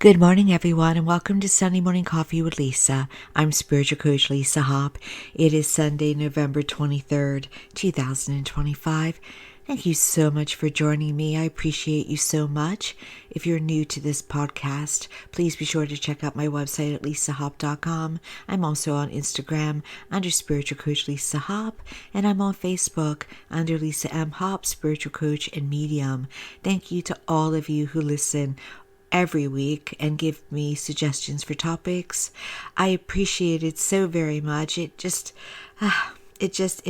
Good morning, everyone, and welcome to Sunday Morning Coffee with Lisa. I'm Spiritual Coach Lisa Hopp. It is Sunday, November 23rd, 2025. Thank you so much for joining me. I appreciate you so much. If you're new to this podcast, please be sure to check out my website at lisahopp.com. I'm also on Instagram under Spiritual Coach Lisa Hopp, and I'm on Facebook under Lisa M. Hopp, Spiritual Coach and Medium. Thank you to all of you who listen every week and give me suggestions for topics. I appreciate it so very much. It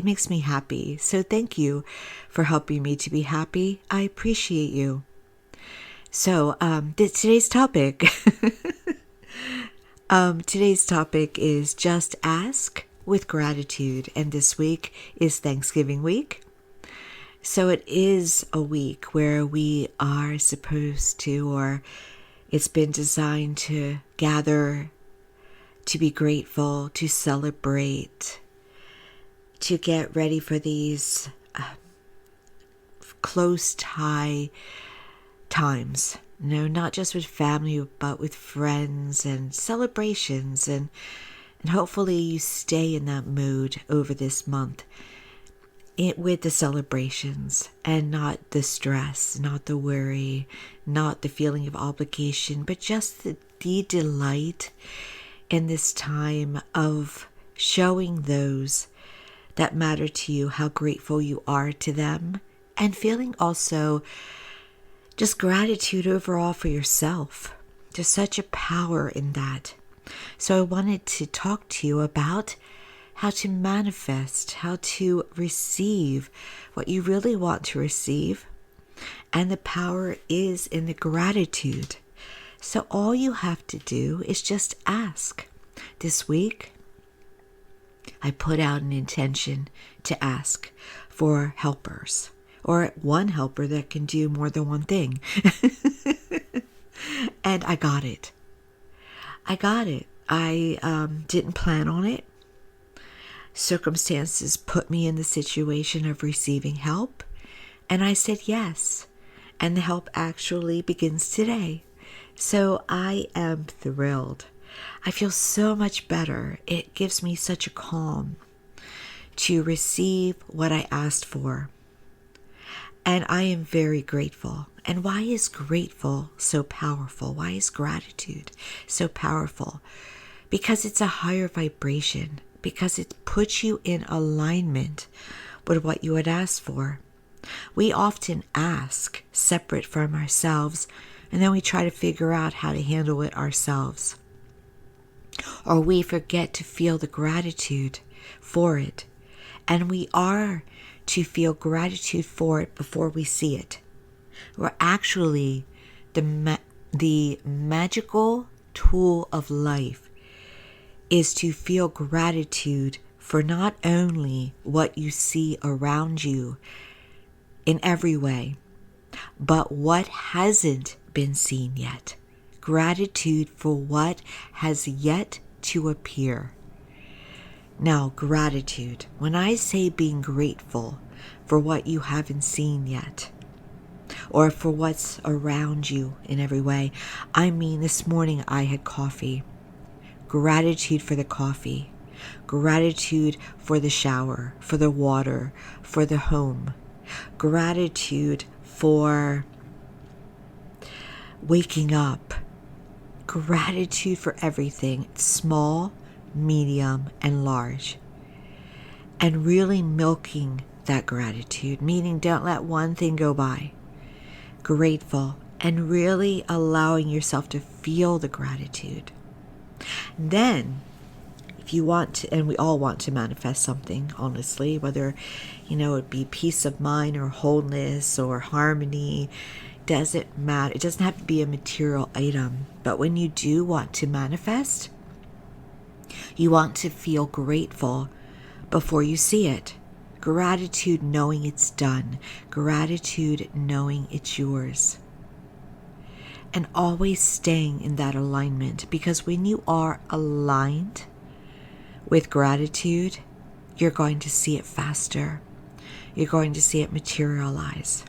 makes me happy. So thank you for helping me to be happy. I appreciate you. So today's topic today's topic is just ask with gratitude, and this week is Thanksgiving week. So it is a week where we are supposed to, or it's been designed to gather, to be grateful, to celebrate, to get ready for these close tie times. Not just with family, but with friends and celebrations. And hopefully you stay in that mood over this month. With the celebrations and not the stress, not the worry, not the feeling of obligation, but just the delight in this time of showing those that matter to you how grateful you are to them, and feeling also just gratitude overall for yourself. There's such a power in that. So I wanted to talk to you about how to manifest, how to receive what you really want to receive. And the power is in the gratitude. So all you have to do is just ask. This week, I put out an intention to ask for helpers, or one helper that can do more than one thing. And I got it. I didn't plan on it. Circumstances put me in the situation of receiving help, and I said yes, and the help actually begins today. So I am thrilled. I feel so much better. It gives me such a calm to receive what I asked for, and I am very grateful. And why is grateful so powerful? Why is gratitude so powerful? Because it's a higher vibration. Because it puts you in alignment with what you had asked for. We often ask separate from ourselves, and then we try to figure out how to handle it ourselves. Or we forget to feel the gratitude for it. And we are to feel gratitude for it before we see it. We're actually the magical tool of life is to feel gratitude for not only what you see around you in every way, but what hasn't been seen yet. Gratitude for what has yet to appear. Now, gratitude. When I say being grateful for what you haven't seen yet, or for what's around you in every way, I mean, this morning I had coffee. Gratitude for the coffee, gratitude for the shower, for the water, for the home, gratitude for waking up, gratitude for everything, small, medium, and large, and really milking that gratitude, meaning don't let one thing go by. Grateful, and really allowing yourself to feel the gratitude. Then, if you want to, and we all want to manifest something, honestly, whether, it be peace of mind or wholeness or harmony, doesn't matter. It doesn't have to be a material item. But when you do want to manifest, you want to feel grateful before you see it. Gratitude knowing it's done. Gratitude knowing it's yours. And always staying in that alignment, because when you are aligned with gratitude, you're going to see it faster. You're going to see it materialize.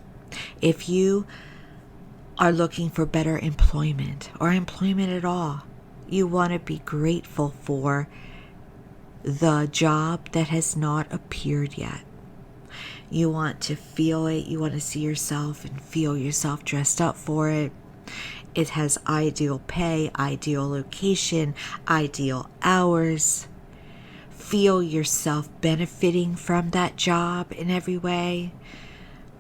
If you are looking for better employment or employment at all. You want to be grateful for the job that has not appeared yet. You want to feel it. You want to see yourself and feel yourself dressed up for it. It has ideal pay, ideal location, ideal hours. Feel yourself benefiting from that job in every way,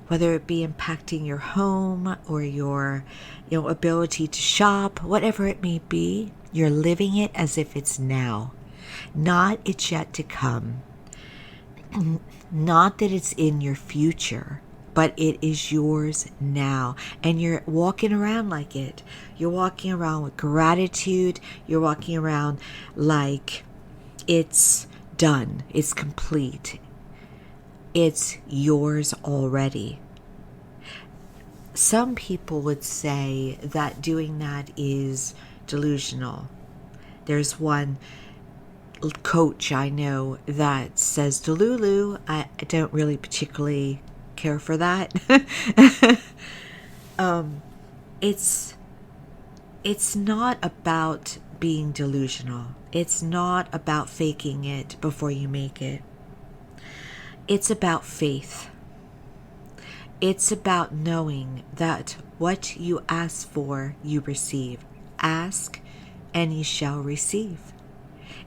whether it be impacting your home or your ability to shop, whatever it may be. You're living it as if it's now, not it's yet to come. Not that it's in your future, but it is yours now. And you're walking around like it. You're walking around with gratitude. You're walking around like it's done. It's complete. It's yours already. Some people would say that doing that is delusional. There's one coach I know that says Delulu. I don't really particularly care for that. It's not about being delusional. It's not about faking it before you make it. It's about faith. It's about knowing that what you ask for, you receive. Ask and you shall receive.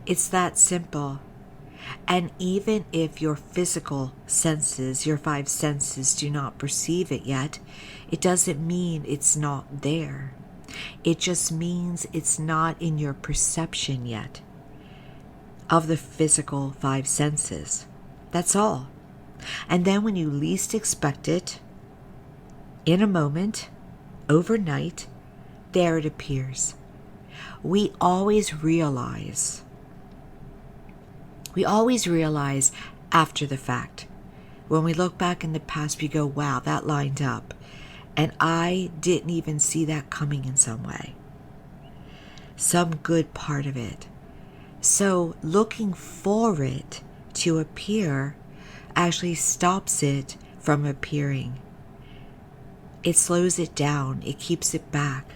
It's that simple. And even if your physical senses, your 5 senses, do not perceive it yet, it doesn't mean it's not there. It just means it's not in your perception yet of the physical 5 senses. That's all. And then when you least expect it, in a moment, overnight, there it appears. We always realize after the fact. When we look back in the past, we go, wow, that lined up. And I didn't even see that coming in some way. Some good part of it. So looking for it to appear actually stops it from appearing. It slows it down. It keeps it back.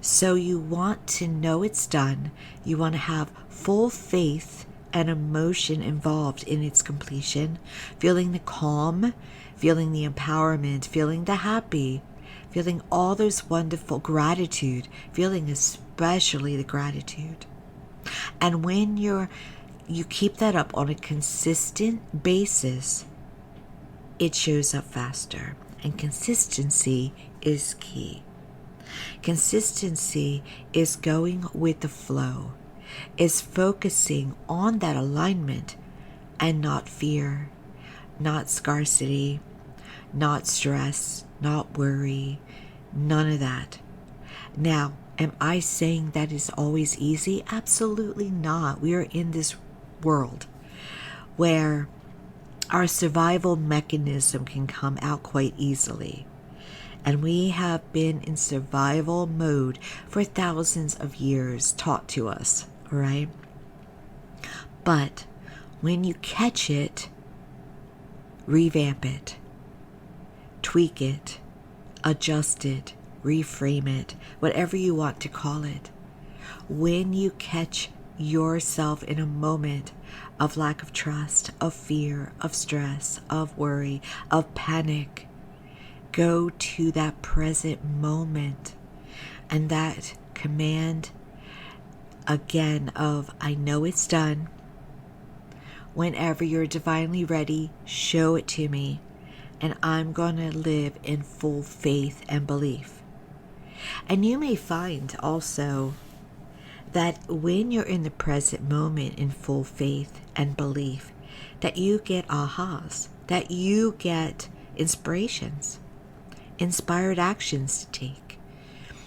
So you want to know it's done. You want to have full faith and emotion involved in its completion, feeling the calm, feeling the empowerment, feeling the happy, feeling all those wonderful gratitude, feeling especially the gratitude. And when you keep that up on a consistent basis, it shows up faster. And consistency is key. Consistency is going with the flow, is focusing on that alignment and not fear, not scarcity, not stress, not worry, none of that. Now, am I saying that is always easy? Absolutely not. We are in this world where our survival mechanism can come out quite easily. And we have been in survival mode for thousands of years taught to us, right? But when you catch it, revamp it, tweak it, adjust it, reframe it, whatever you want to call it. When you catch yourself in a moment of lack of trust, of fear, of stress, of worry, of panic, go to that present moment and that command again of, I know it's done. Whenever you're divinely ready, show it to me, and I'm going to live in full faith and belief. And you may find also that when you're in the present moment in full faith and belief, that you get ahas, that you get inspirations, inspired actions to take,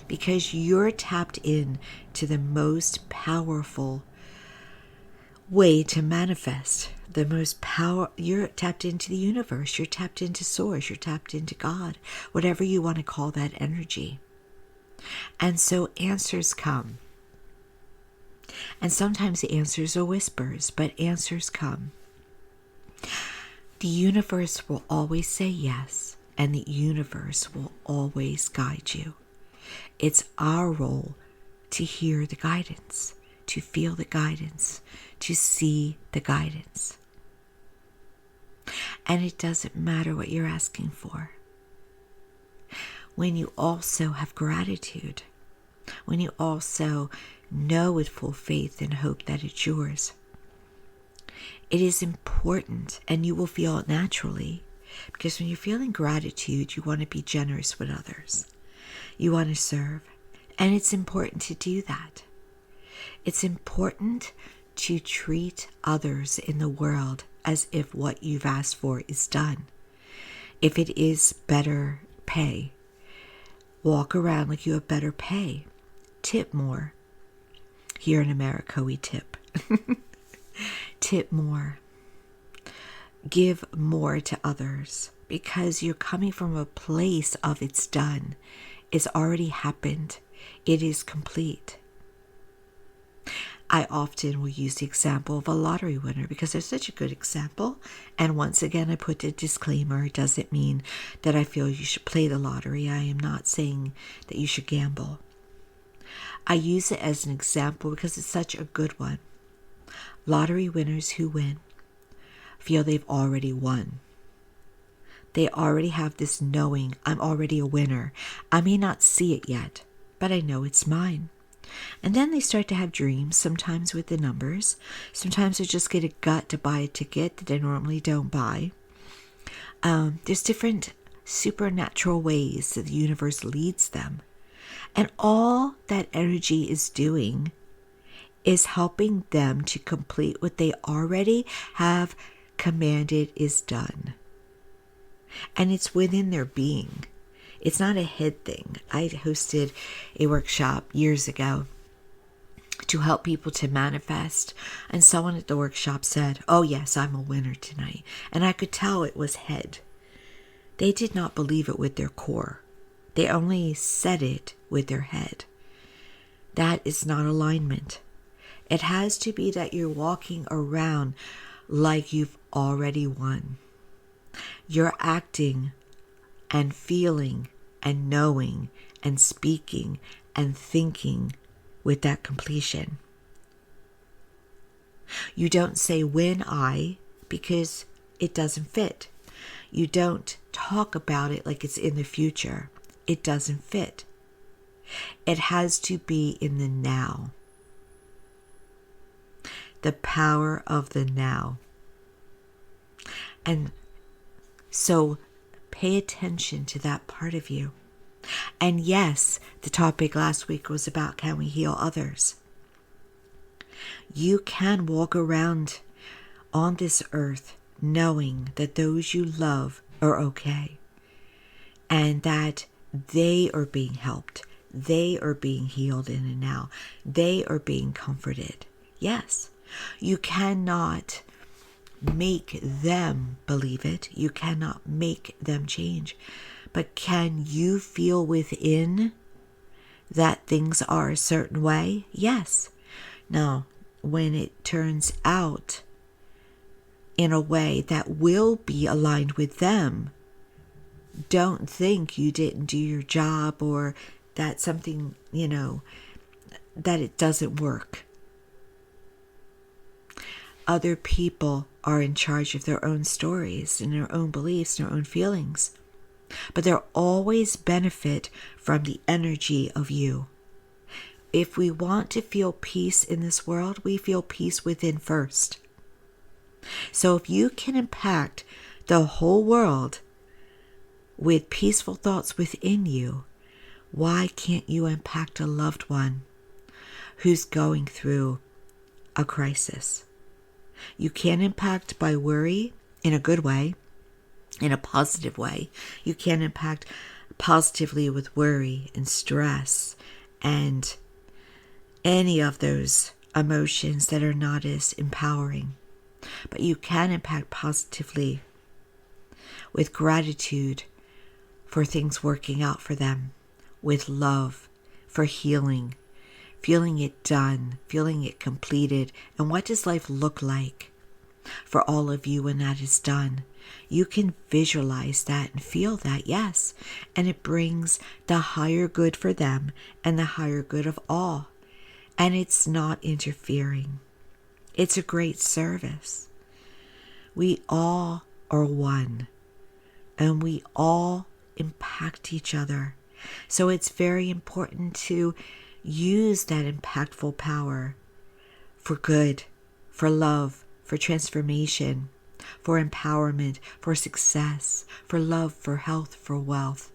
because you're tapped in to the most powerful way to manifest. You're tapped into the universe, you're tapped into source, you're tapped into God, whatever you want to call that energy. And so answers come. And sometimes the answers are whispers, but answers come. The universe will always say yes, and the universe will always guide you. It's our role to hear the guidance, to feel the guidance, to see the guidance. And it doesn't matter what you're asking for. When you also have gratitude, when you also know with full faith and hope that it's yours, it is important, and you will feel it naturally, because when you're feeling gratitude, you want to be generous with others. You want to serve, and it's important to do that. It's important to treat others in the world as if what you've asked for is done. If it is better pay, walk around like you have better pay. Tip more. Here in America, we tip. Tip more. Give more to others, because you're coming from a place of it's done. It's already happened. It is complete. I often will use the example of a lottery winner because it's such a good example. And once again, I put a disclaimer. It doesn't mean that I feel you should play the lottery. I am not saying that you should gamble. I use it as an example because it's such a good one. Lottery winners who win feel they've already won. They already have this knowing, I'm already a winner. I may not see it yet, but I know it's mine. And then they start to have dreams, sometimes with the numbers. Sometimes they just get a gut to buy a ticket that they normally don't buy. There's different supernatural ways that the universe leads them. And all that energy is doing is helping them to complete what they already have commanded is done. And it's within their being. It's not a head thing. I hosted a workshop years ago to help people to manifest. And someone at the workshop said, "Oh yes, I'm a winner tonight." And I could tell it was head. They did not believe it with their core. They only said it with their head. That is not alignment. It has to be that you're walking around like you've already won. You're acting and feeling and knowing and speaking and thinking with that completion. You don't say "when I," because it doesn't fit. You don't talk about it like it's in the future. It doesn't fit. It has to be in the now. The power of the now. And so pay attention to that part of you. And yes, the topic last week was about, can we heal others? You can walk around on this earth knowing that those you love are okay, and that they are being helped. They are being healed in and now. They are being comforted. Yes, you cannot make them believe it. You cannot make them change. But can you feel within that things are a certain way? Yes. Now, when it turns out in a way that will be aligned with them, don't think you didn't do your job, or that something, that it doesn't work. Other people are in charge of their own stories and their own beliefs and their own feelings. But they'll always benefit from the energy of you. If we want to feel peace in this world, we feel peace within first. So if you can impact the whole world with peaceful thoughts within you, why can't you impact a loved one who's going through a crisis? You can impact by worry in a good way, in a positive way. You can impact positively with worry and stress and any of those emotions that are not as empowering. But you can impact positively with gratitude for things working out for them, with love for healing, feeling it done, feeling it completed. And what does life look like for all of you when that is done? You can visualize that and feel that, yes. And it brings the higher good for them and the higher good of all. And it's not interfering. It's a great service. We all are one, and we all impact each other. So it's very important to use that impactful power for good, for love, for transformation, for empowerment, for success, for love, for health, for wealth,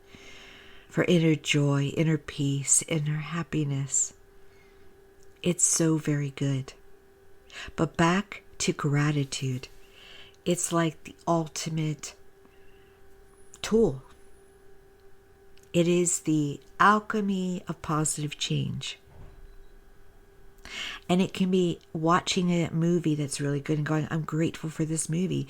for inner joy, inner peace, inner happiness. It's so very good. But back to gratitude. It's like the ultimate tool. It is the alchemy of positive change. And it can be watching a movie that's really good and going, I'm grateful for this movie.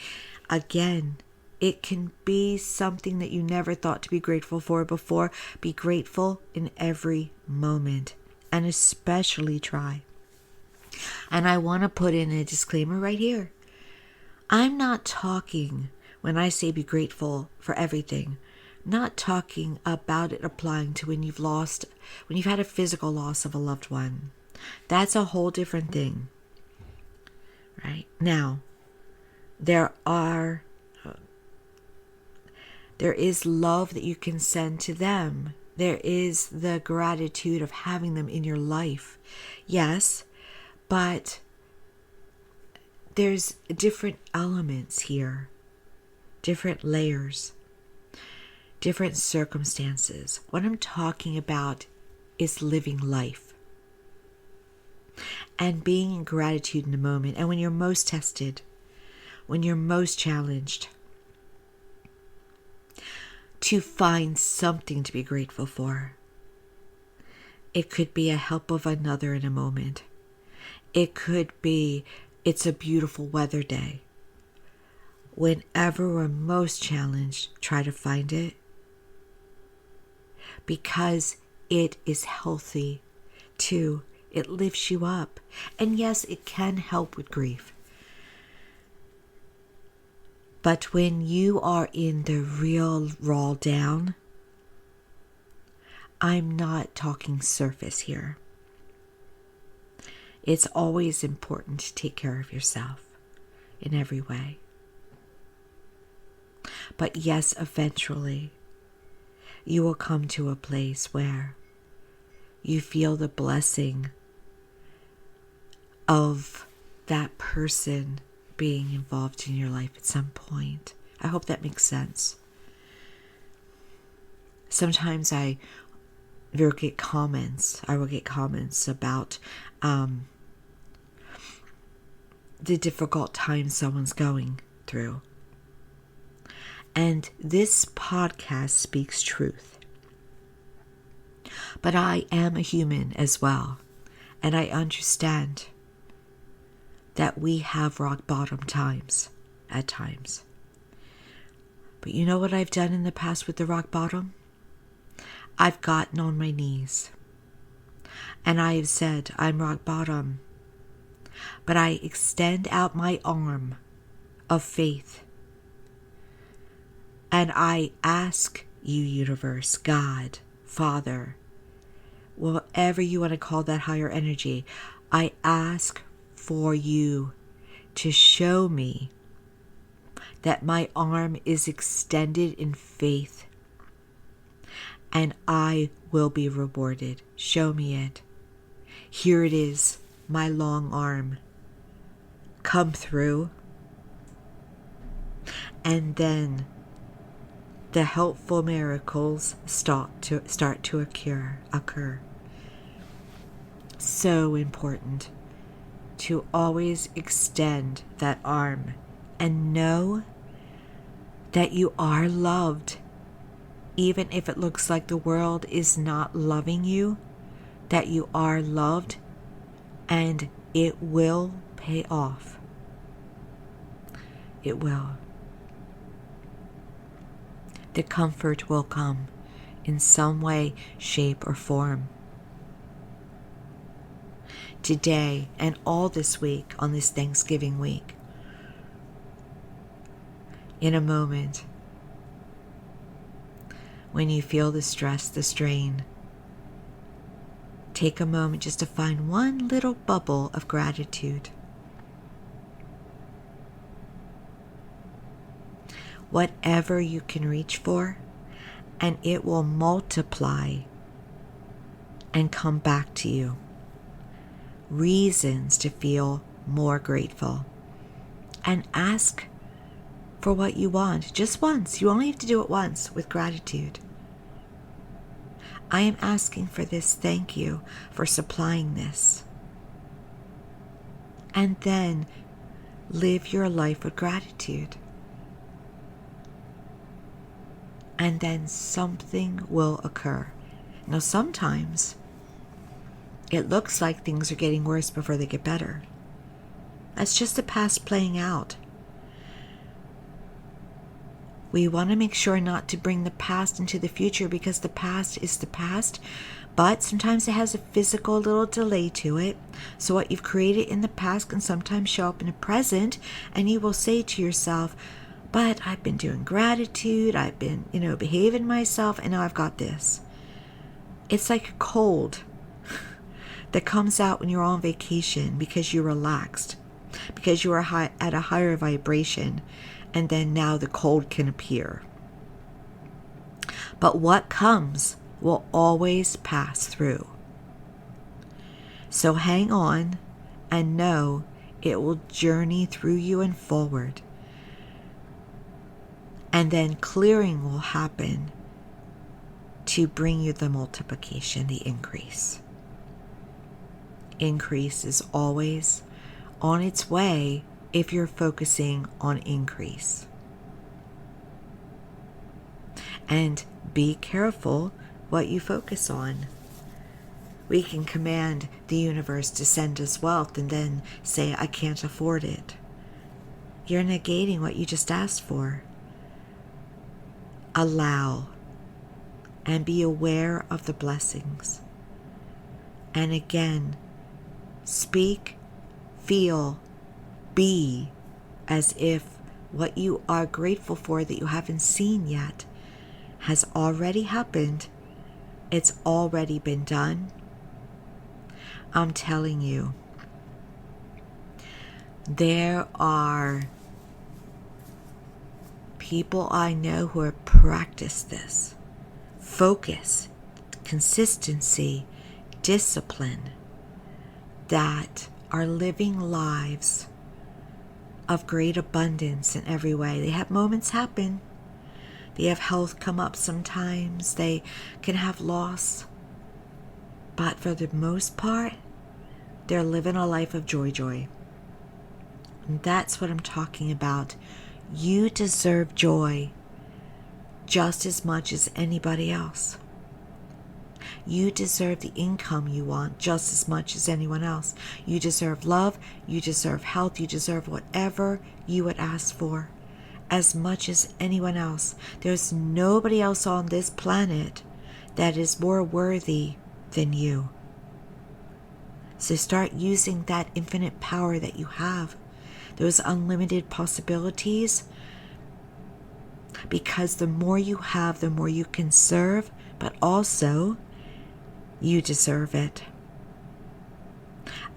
Again, it can be something that you never thought to be grateful for before. Be grateful in every moment, and especially try. And I want to put in a disclaimer right here. I'm not talking, when I say be grateful for everything, not talking about it applying to when you've had a physical loss of a loved one. That's a whole different thing. Right? Now, there is love that you can send to them. There is the gratitude of having them in your life. Yes, but there's different elements here, different layers, different circumstances. What I'm talking about is living life and being in gratitude in the moment. And when you're most tested, when you're most challenged, to find something to be grateful for. It could be a help of another in a moment. It could be it's a beautiful weather day. Whenever we're most challenged, try to find it, because it is healthy too. It lifts you up. And yes, it can help with grief. But when you are in the real raw down, I'm not talking surface here. It's always important to take care of yourself in every way. But yes, eventually, you will come to a place where you feel the blessing of that person being involved in your life at some point. I hope that makes sense. Sometimes I will get comments about the difficult times someone's going through. And this podcast speaks truth. But I am a human as well, and I understand that we have rock bottom times at times. But you know what I've done in the past with the rock bottom? I've gotten on my knees and I have said, I'm rock bottom, but I extend out my arm of faith and I ask you, universe, God, Father, whatever you want to call that higher energy, I ask for you to show me that my arm is extended in faith and I will be rewarded. Show me it. Here it is, my long arm. Come through. And then the helpful miracles start to occur. So important to always extend that arm and know that you are loved. Even if it looks like the world is not loving you, that you are loved, and it will pay off. It will. The comfort will come in some way, shape, or form. Today and all this week, on this Thanksgiving week, in a moment when you feel the stress, the strain. Take a moment just to find one little bubble of gratitude. Whatever you can reach for, and it will multiply and come back to you. Reasons to feel more grateful. And ask for what you want, just once. You only have to do it once with gratitude. I am asking for this. Thank you for supplying this. And then live your life with gratitude. And then something will occur. Now, sometimes it looks like things are getting worse before they get better. That's just the past playing out. We want to make sure not to bring the past into the future, because the past is the past, but sometimes it has a physical little delay to it. So what you've created in the past can sometimes show up in the present, and you will say to yourself, but I've been doing gratitude, I've been, behaving myself, and now I've got this. It's like a cold that comes out when you're on vacation because you're relaxed, because you are at a higher vibration, and then now the cold can appear. But what comes will always pass through. So hang on and know it will journey through you and forward. And then clearing will happen to bring you the multiplication, the increase. Increase is always on its way if you're focusing on increase. And be careful what you focus on. We can command the universe to send us wealth and then say, I can't afford it. You're negating what you just asked for. Allow and be aware of the blessings. And again, speak, feel, be as if what you are grateful for that you haven't seen yet has already happened. It's already been done. I'm telling you, there are people I know who have practiced this. Focus, consistency, discipline, that are living lives of great abundance in every way. They have moments happen. They have health come up sometimes. They can have loss. But for the most part, they're living a life of joy. And that's what I'm talking about. You deserve joy just as much as anybody else. You deserve the income you want just as much as anyone else. You deserve love, you deserve health, you deserve whatever you would ask for as much as anyone else. There's nobody else on this planet that is more worthy than you. So start using that infinite power that you have, those unlimited possibilities, because the more you have, the more you can serve, but also you deserve it.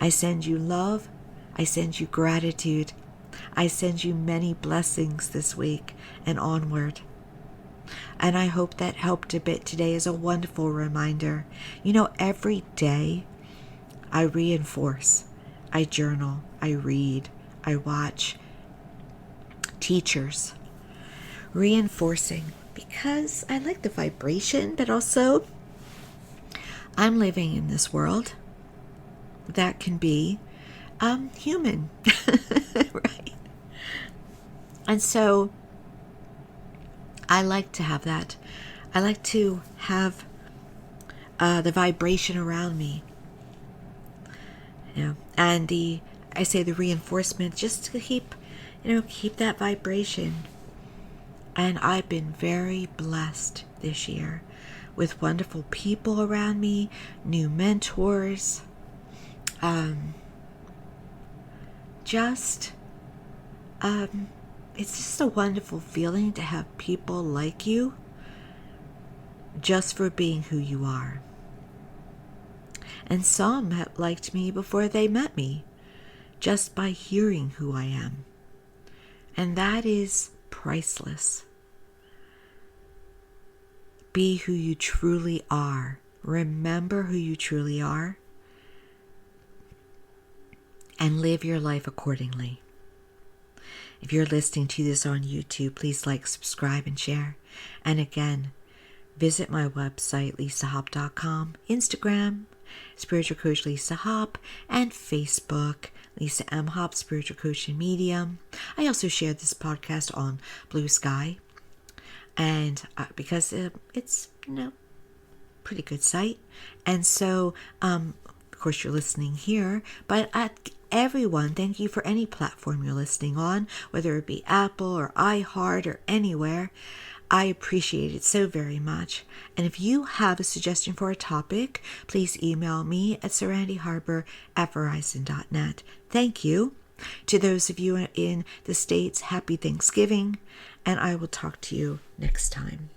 I send you love. I send you gratitude. I send you many blessings this week and onward. And I hope that helped a bit today as a wonderful reminder. Every day I reinforce, I journal, I read, I watch teachers reinforcing, because I like the vibration, but also I'm living in this world that can be human, right? And so I like to have that. I like to have the vibration around me, and the reinforcement, just to keep that vibration. And I've been very blessed this year with wonderful people around me, new mentors, it's just a wonderful feeling to have people like you just for being who you are. And some have liked me before they met me, just by hearing who I am. And that is priceless. Be who you truly are. Remember who you truly are. And live your life accordingly. If you're listening to this on YouTube, please like, subscribe, and share. And again, visit my website, lisahop.com, Instagram, Spiritual Coach Lisa Hop, and Facebook, Lisa M. Hop, Spiritual Coach and Medium. I also share this podcast on Blue Sky, and because it's pretty good site. And so, of course, you're listening here, but everyone, thank you for any platform you're listening on, whether it be Apple or iHeart or anywhere. I appreciate it so very much. And if you have a suggestion for a topic, please email me at sarandyharbor@verizon.net. Thank you. To those of you in the States, happy Thanksgiving, and I will talk to you next time.